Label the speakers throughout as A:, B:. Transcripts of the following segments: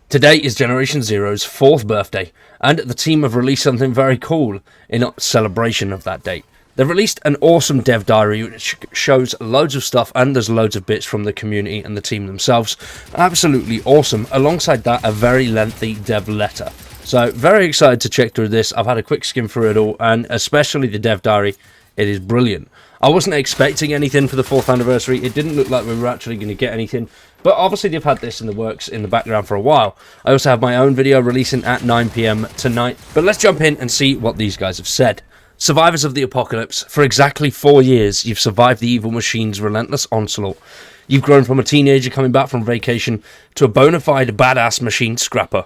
A: Today is Generation Zero's 4th birthday, and the team have released something very cool in celebration of that date. They've released an awesome dev diary which shows loads of stuff, and there's loads of bits from the community and the team themselves. Absolutely awesome. Alongside that, a very lengthy dev letter. So very excited to check through this. I've had a quick skim through it all, and especially the dev diary. It is brilliant. I wasn't expecting anything for the 4th anniversary. It didn't look like we were actually going to get anything. But obviously they've had this in the works in the background for a while. I also have my own video releasing at 9 PM tonight. But let's jump in and see what these guys have said. Survivors of the apocalypse, for exactly 4 years, you've survived the evil machine's relentless onslaught. You've grown from a teenager coming back from vacation to a bona fide badass machine scrapper.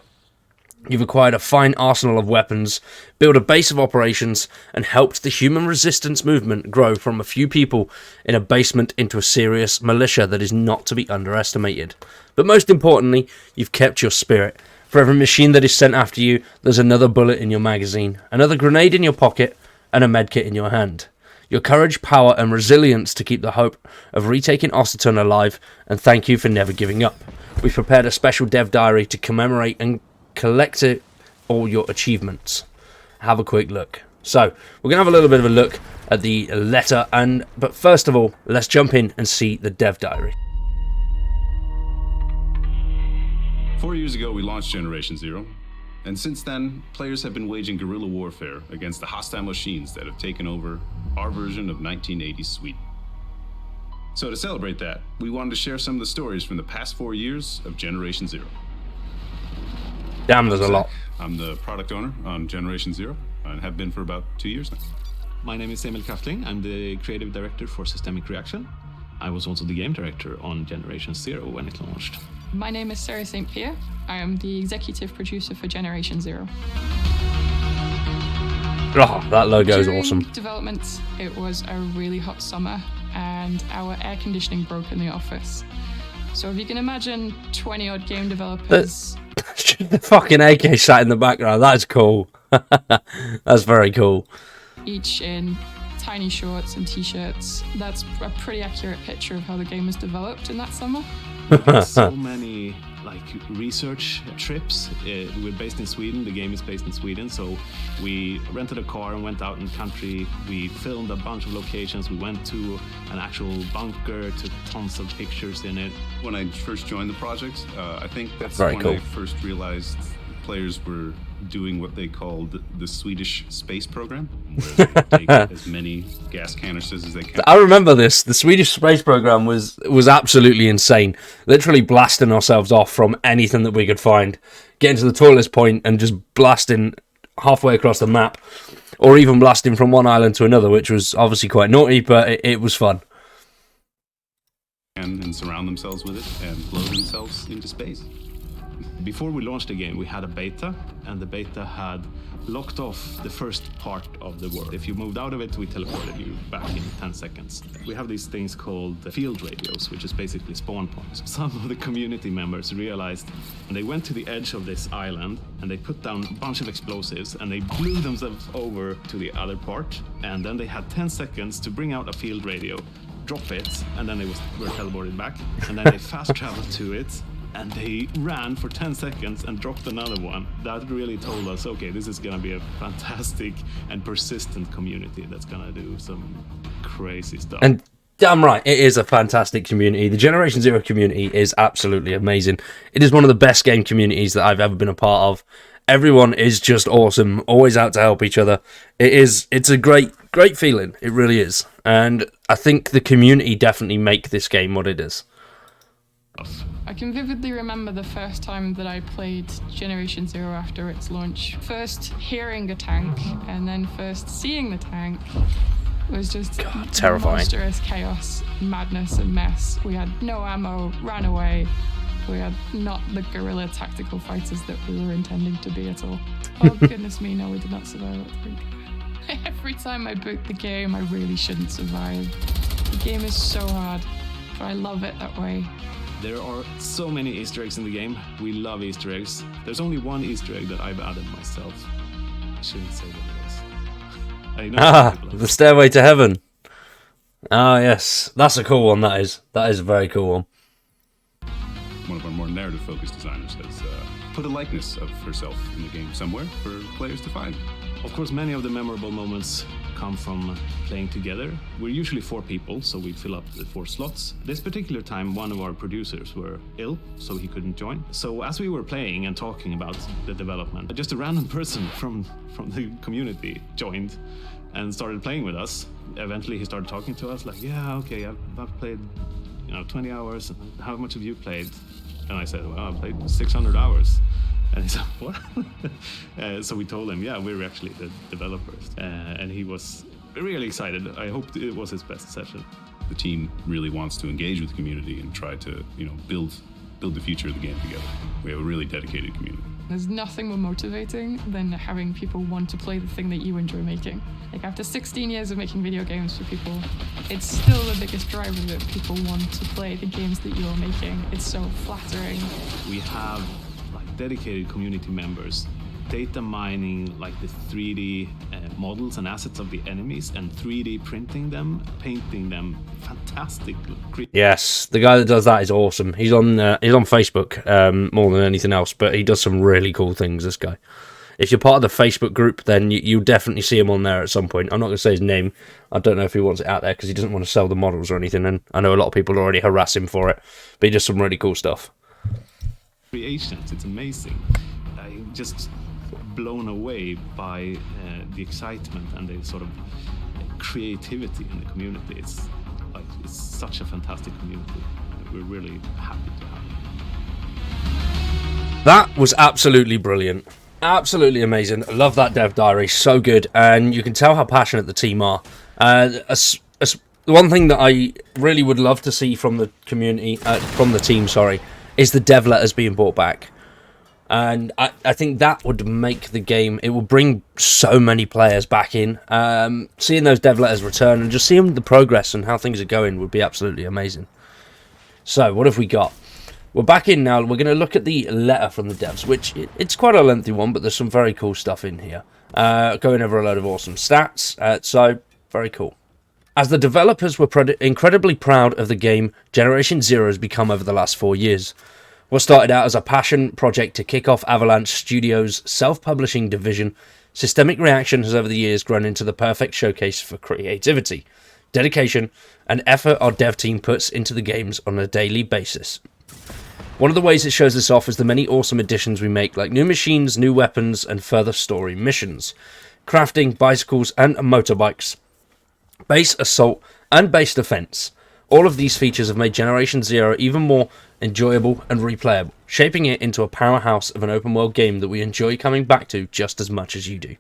A: You've acquired a fine arsenal of weapons, built a base of operations, and helped the human resistance movement grow from a few people in a basement into a serious militia that is not to be underestimated. But most importantly, you've kept your spirit. For every machine that is sent after you, there's another bullet in your magazine, another grenade in your pocket, and a medkit in your hand. Your courage, power, and resilience to keep the hope of retaking Osterton alive, and thank you for never giving up. We've prepared a special dev diary to commemorate and collect all your achievements. Have a quick look. So we're gonna have a little bit of a look at the letter, but first of all, let's jump in and see the dev diary.
B: 4 years ago, we launched Generation Zero, and since then, players have been waging guerrilla warfare against the hostile machines that have taken over our version of 1980s Sweden. So to celebrate that, we wanted to share some of the stories from the past 4 years of Generation Zero.
A: Damn, there's a lot.
B: I'm the product owner on Generation Zero and have been for about 2 years now.
C: My name is Emil Kraftling. I'm the creative director for Systemic Reaction. I was also the game director on Generation Zero when it launched.
D: My name is Sarah St. Pierre. I am the executive producer for Generation Zero.
A: Oh, that logo is
D: During
A: awesome.
D: development, it was a really hot summer and our air conditioning broke in the office. So if you can imagine 20 odd game developers...
A: The fucking AK sat in the background. That's cool. That's very cool.
D: Each in tiny shorts and t-shirts. That's a pretty accurate picture of how the game was developed in that summer.
C: So many research trips. We're based in Sweden. The game is based in Sweden. So we rented a car and went out in the country. We filmed a bunch of locations. We went to an actual bunker, took tons of pictures in it.
B: When I first joined the project, I think that's
A: Very
B: when
A: cool.
B: I first realized players were doing what they called the Swedish space program, where they take as many gas canisters as they can.
A: I remember this. The Swedish space program was absolutely insane. Literally blasting ourselves off from anything that we could find, getting to the tallest point and just blasting halfway across the map, or even blasting from one island to another, which was obviously quite naughty, but it was fun.
B: And surround themselves with it and blow themselves into space.
C: Before we launched the game, we had a beta, and the beta had locked off the first part of the world. If you moved out of it, we teleported you back in 10 seconds. We have these things called field radios, which is basically spawn points. Some of the community members realized, and they went to the edge of this island, and they put down a bunch of explosives, and they blew themselves over to the other part, and then they had 10 seconds to bring out a field radio, drop it, and then they were teleported back, and then they fast traveled to it, and they ran for 10 seconds and dropped another one. That really told us, okay, this is gonna be a fantastic and persistent community that's gonna do some crazy stuff.
A: And damn right, it is a fantastic community. The Generation Zero community is absolutely amazing. It is one of the best game communities that I've ever been a part of. Everyone is just awesome, always out to help each other. It's a great feeling. It really is. And I think the community definitely make this game what it is.
D: I can vividly remember the first time that I played Generation Zero after its launch. First hearing a tank and then first seeing the tank was just
A: terrifying.
D: Monstrous chaos, madness and mess. We had no ammo, ran away. We had not the guerrilla tactical fighters that we were intending to be at all. Oh goodness me, no, we did not survive that week. Every time I boot the game, I really shouldn't survive. The game is so hard, but I love it that way.
C: There are so many Easter eggs in the game. We love Easter eggs. There's only one Easter egg that I've added myself. I shouldn't say what it is. I know
A: The Stairway to Heaven. Ah, yes. That's a cool one, that is. That is a very cool one.
B: One of our more narrative-focused designers, has put a likeness of herself in the game somewhere for players to find.
C: Of course, many of the memorable moments come from playing together. We're usually 4 people, so we fill up the 4 slots. This particular time, one of our producers were ill, so he couldn't join. So as we were playing and talking about the development, just a random person from the community joined and started playing with us. Eventually, he started talking to us like, yeah, okay, I've played 20 hours. How much have you played? And I said, well, I played 600 hours. And he said, what? So we told him, yeah, we're actually the developers. And he was really excited. I hope it was his best session.
B: The team really wants to engage with the community and try to, build the future of the game together. We have a really dedicated community.
D: There's nothing more motivating than having people want to play the thing that you enjoy making. Like after 16 years of making video games for people, it's still the biggest driver that people want to play the games that you're making. It's so flattering.
C: We have dedicated community members data mining like the 3D models and assets of the enemies and 3D printing them, painting them. Fantastic.
A: Yes, the guy that does that is awesome. He's on Facebook more than anything else, but he does some really cool things, this guy. If you're part of the Facebook group, then you'll definitely see him on there at some point. I'm not going to say his name. I don't know if he wants it out there because he doesn't want to sell the models or anything, and I know a lot of people already harass him for it, but he does some really cool stuff.
C: Creations, it's amazing. I'm just blown away by the excitement and the sort of creativity in the community. It's such a fantastic community. We're really happy to have it.
A: That was absolutely brilliant. Absolutely amazing. I love that dev diary. So good. And you can tell how passionate the team are. One thing that I really would love to see from the community, from the team, is the dev letters being brought back. And I think that would make the game, it will bring so many players back in. Seeing those dev letters return and just seeing the progress and how things are going would be absolutely amazing. So, what have we got? We're back in now. We're going to look at the letter from the devs, which it's quite a lengthy one, but there's some very cool stuff in here. Going over a load of awesome stats, so very cool. As the developers were incredibly proud of the game Generation Zero has become over the last 4 years. What started out as a passion project to kick off Avalanche Studios' self-publishing division, Systemic Reaction has over the years grown into the perfect showcase for creativity, dedication, and effort our dev team puts into the games on a daily basis. One of the ways it shows this off is the many awesome additions we make, like new machines, new weapons, and further story missions, crafting, bicycles, and motorbikes, base assault, and base defense. All of these features have made Generation Zero even more enjoyable and replayable, shaping it into a powerhouse of an open world game that we enjoy coming back to just as much as you do.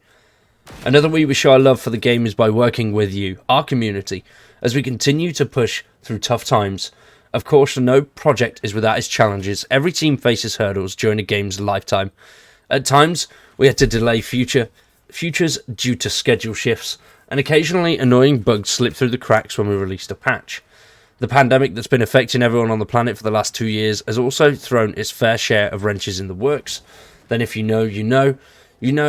A: Another way we show our love for the game is by working with you, our community, as we continue to push through tough times. Of course, no project is without its challenges. Every team faces hurdles during a game's lifetime. At times, we had to delay futures due to schedule shifts, and occasionally annoying bugs slip through the cracks when we released a patch. The pandemic that's been affecting everyone on the planet for the last 2 years has also thrown its fair share of wrenches in the works. Then if you know, you know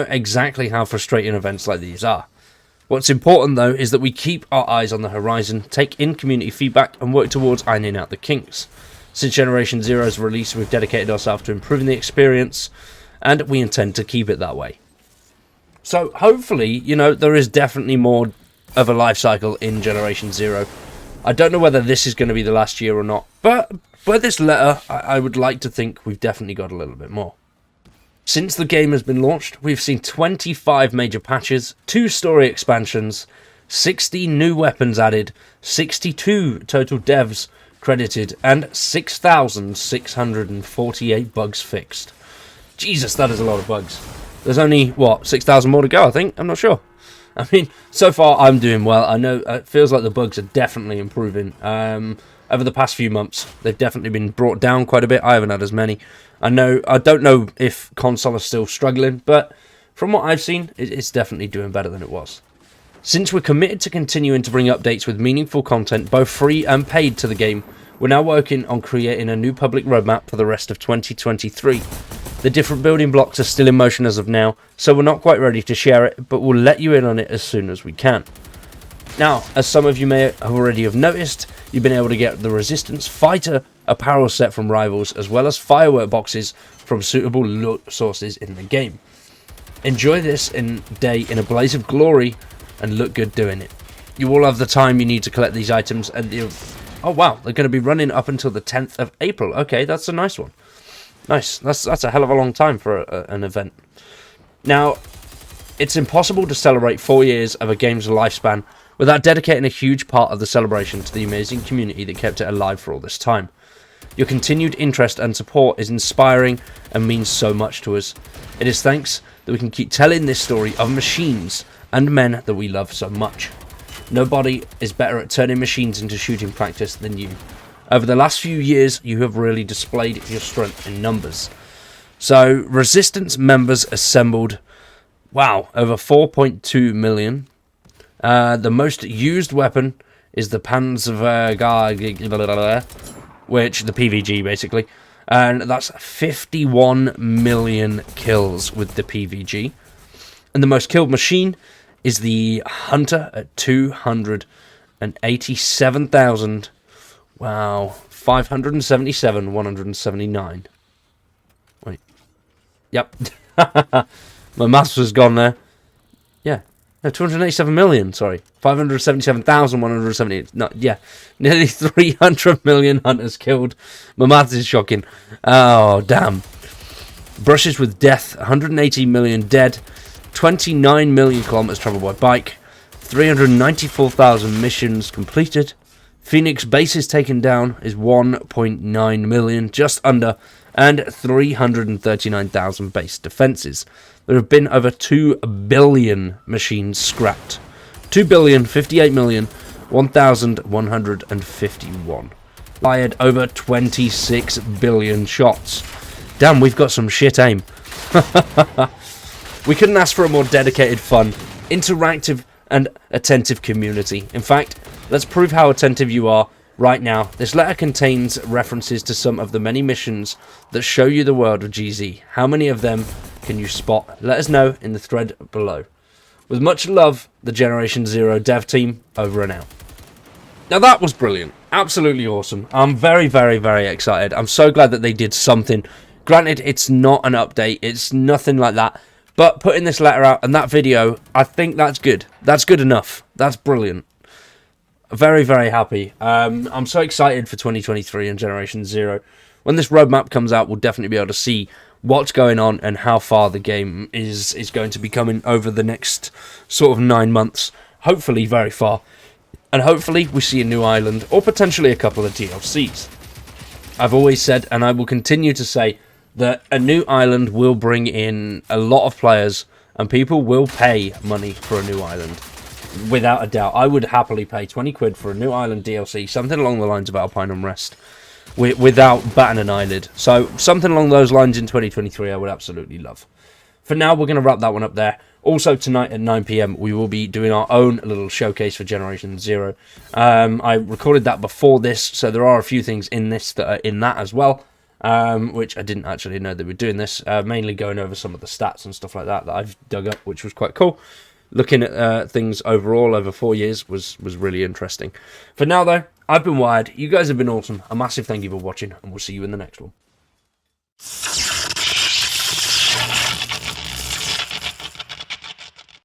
A: exactly how frustrating events like these are. What's important though is that we keep our eyes on the horizon, take in community feedback and work towards ironing out the kinks. Since Generation Zero's release, we've dedicated ourselves to improving the experience, and we intend to keep it that way. So hopefully, there is definitely more of a life cycle in Generation Zero. I don't know whether this is going to be the last year or not, but by this letter, I would like to think we've definitely got a little bit more. Since the game has been launched, we've seen 25 major patches, 2 story expansions, 60 new weapons added, 62 total devs credited, and 6,648 bugs fixed. Jesus, that is a lot of bugs. There's only, 6,000 more to go, I think? I'm not sure. I mean, so far I'm doing well. I know it feels like the bugs are definitely improving. Over the past few months, they've definitely been brought down quite a bit. I haven't had as many. I don't know if console is still struggling, but from what I've seen, it's definitely doing better than it was. Since we're committed to continuing to bring updates with meaningful content, both free and paid to the game, we're now working on creating a new public roadmap for the rest of 2023. The different building blocks are still in motion as of now, so we're not quite ready to share it, but we'll let you in on it as soon as we can. Now, as some of you may already have noticed, you've been able to get the Resistance Fighter apparel set from Rivals, as well as firework boxes from suitable loot sources in the game. Enjoy this day in a blaze of glory, and look good doing it. You all have the time you need to collect these items, and oh wow, they're going to be running up until the 10th of April. Okay, that's a nice one. Nice, that's a hell of a long time for an event. Now, it's impossible to celebrate 4 years of a game's lifespan without dedicating a huge part of the celebration to the amazing community that kept it alive for all this time. Your continued interest and support is inspiring and means so much to us. It is thanks that we can keep telling this story of machines and men that we love so much. Nobody is better at turning machines into shooting practice than you. Over the last few years, you have really displayed your strength in numbers. So, Resistance members assembled, wow, over 4.2 million. The most used weapon is the Panzer, which the PVG basically, and that's 51 million kills with the PVG. And the most killed machine is the Hunter at 287,000. Wow, 577, 179. Wait, yep, my maths was gone there. Yeah. No, 287 million, sorry. 577,178. No, yeah. Nearly 300 million hunters killed. My math is shocking. Oh, damn. Brushes with death. 180 million dead. 29 million kilometers traveled by bike. 394,000 missions completed. Phoenix bases taken down is 1.9 million, just under, and 339,000 base defenses. There have been over 2 billion machines scrapped. 2,058,001,151. Fired over 26 billion shots. Damn, we've got some shit aim. We couldn't ask for a more dedicated, fun, interactive, and attentive community. In fact, let's prove how attentive you are right now. This letter contains references to some of the many missions that show you the world of GZ. How many of them can you spot? Let us know in the thread below. With much love, the Generation Zero dev team, over and out. Now that was brilliant. Absolutely awesome. I'm very, very, very excited. I'm so glad that they did something. Granted, it's not an update. It's nothing like that. But putting this letter out and that video, I think that's good. That's good enough. That's brilliant. Very, very happy. I'm so excited for 2023 and Generation Zero. When this roadmap comes out, we'll definitely be able to see what's going on and how far the game is going to be coming over the next sort of 9 months. Hopefully very far. And hopefully we see a new island or potentially a couple of DLCs. I've always said, and I will continue to say, that a new island will bring in a lot of players and people will pay money for a new island. Without a doubt. I would happily pay 20 quid for a new island DLC, something along the lines of Alpine Unrest, without batting an eyelid. So something along those lines in 2023 I would absolutely love. For now, we're going to wrap that one up there. Also, tonight at 9 PM, we will be doing our own little showcase for Generation Zero. I recorded that before this, so there are a few things in this that are in that as well, which I didn't actually know they were doing this. Mainly going over some of the stats and stuff like that I've dug up, which was quite cool. Looking at things overall over 4 years was really interesting. For now, though, I've been Wired. You guys have been awesome. A massive thank you for watching, and we'll see you in the next one.